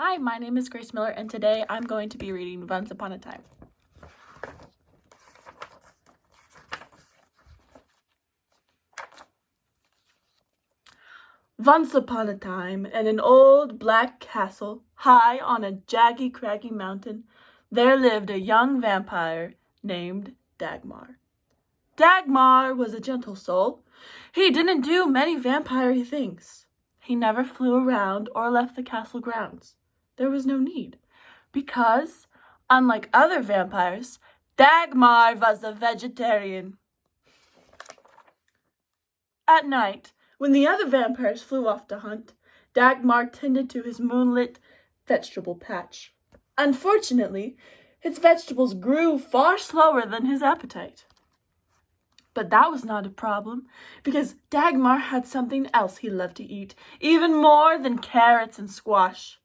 Hi, my name is Grace Miller, and today I'm going to be reading Once Upon a Time. Once upon a time, in an old black castle, high on a jaggy, craggy mountain, there lived a young vampire named Dagmar. Dagmar was a gentle soul. He didn't do many vampire-y things. He never flew around or left the castle grounds. There was no need, because, unlike other vampires, Dagmar was a vegetarian. At night, when the other vampires flew off to hunt, Dagmar tended to his moonlit vegetable patch. Unfortunately, his vegetables grew far slower than his appetite. But that was not a problem, because Dagmar had something else he loved to eat, even more than carrots and squash.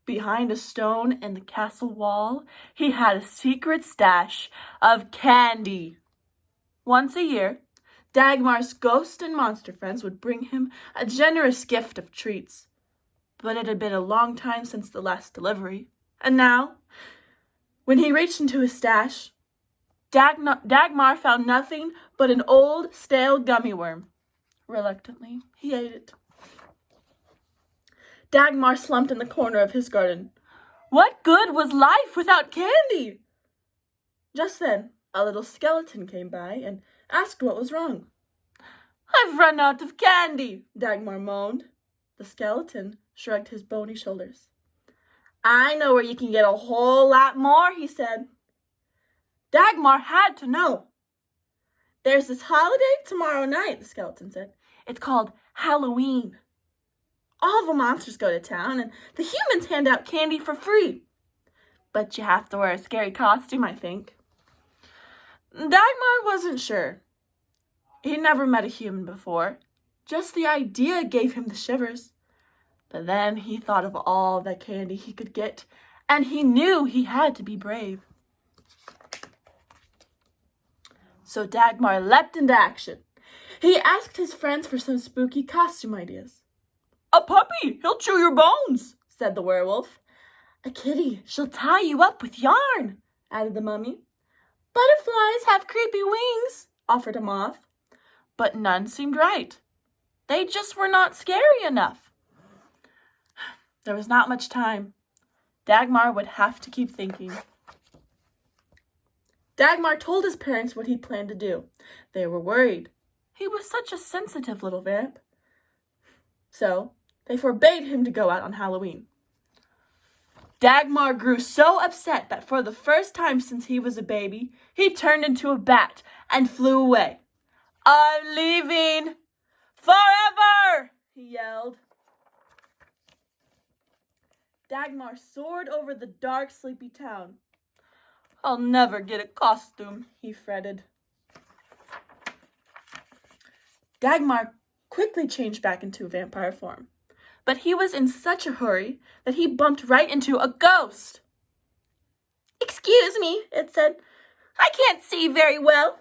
Behind a stone in the castle wall, he had a secret stash of candy. Once a year, Dagmar's ghost and monster friends would bring him a generous gift of treats. But it had been a long time since the last delivery, and now, when he reached into his stash, Dagmar found nothing but an old, stale gummy worm. Reluctantly, he ate it. Dagmar slumped in the corner of his garden. What good was life without candy? Just then, a little skeleton came by and asked what was wrong. I've run out of candy, Dagmar moaned. The skeleton shrugged his bony shoulders. I know where you can get a whole lot more, he said. Dagmar had to know. There's this holiday tomorrow night, the skeleton said. It's called Halloween. All the monsters go to town, and the humans hand out candy for free. But you have to wear a scary costume, I think. Dagmar wasn't sure. He'd never met a human before. Just the idea gave him the shivers. But then he thought of all the candy he could get, and he knew he had to be brave. So Dagmar leapt into action. He asked his friends for some spooky costume ideas. A puppy, he'll chew your bones, said the werewolf. A kitty, she'll tie you up with yarn, added the mummy. Butterflies have creepy wings, offered a moth. But none seemed right. They just were not scary enough. There was not much time. Dagmar would have to keep thinking. Dagmar told his parents what he planned to do. They were worried. He was such a sensitive little vamp. So they forbade him to go out on Halloween. Dagmar grew so upset that for the first time since he was a baby, he turned into a bat and flew away. I'm leaving forever, he yelled. Dagmar soared over the dark, sleepy town. I'll never get a costume, he fretted. Dagmar quickly changed back into vampire form, but he was in such a hurry that he bumped right into a ghost. Excuse me, it said. I can't see very well.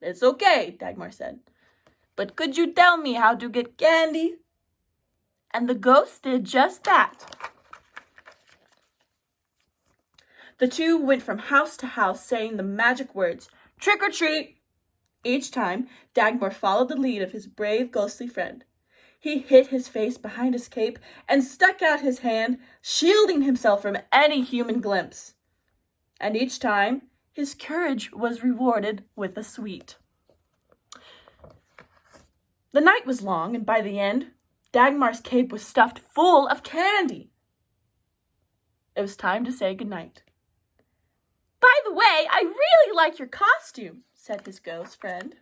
It's okay, Dagmar said. But could you tell me how to get candy? And the ghost did just that. The two went from house to house saying the magic words, trick or treat. Each time, Dagmar followed the lead of his brave, ghostly friend. He hid his face behind his cape and stuck out his hand, shielding himself from any human glimpse. And each time, his courage was rewarded with a sweet. The night was long, and by the end, Dagmar's cape was stuffed full of candy. It was time to say goodnight. By the way, I really like your costume, said his ghost friend.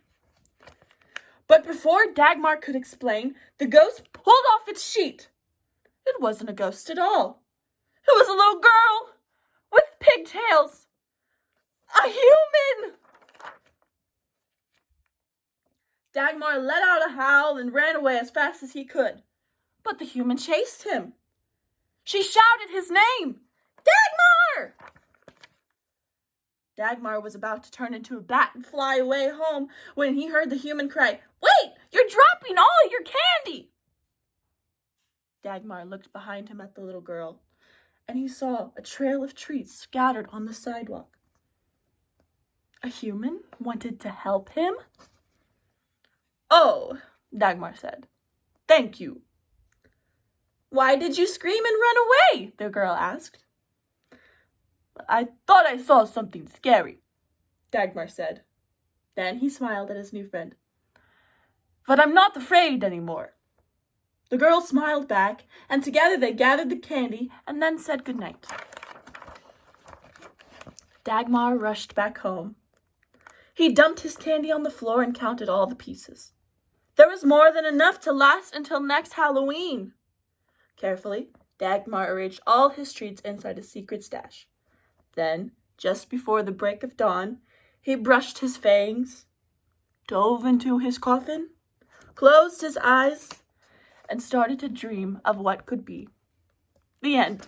But before Dagmar could explain, the ghost pulled off its sheet. It wasn't a ghost at all. It was a little girl with pigtails. A human! Dagmar let out a howl and ran away as fast as he could. But the human chased him. She shouted his name, Dagmar! Dagmar was about to turn into a bat and fly away home when he heard the human cry, Wait! You're dropping all your candy! Dagmar looked behind him at the little girl. and he saw a trail of treats scattered on the sidewalk. A human wanted to help him? "Oh," Dagmar said. "Thank you." "Why did you scream and run away?" the girl asked. "I thought I saw something scary," Dagmar said. Then he smiled at his new friend. "But I'm not afraid anymore." The girl smiled back, and together they gathered the candy and then said goodnight. Dagmar rushed back home. He dumped his candy on the floor and counted all the pieces. There was more than enough to last until next Halloween. Carefully, Dagmar arranged all his treats inside a secret stash. Then, just before the break of dawn, he brushed his fangs, dove into his coffin, closed his eyes, and started to dream of what could be. The end.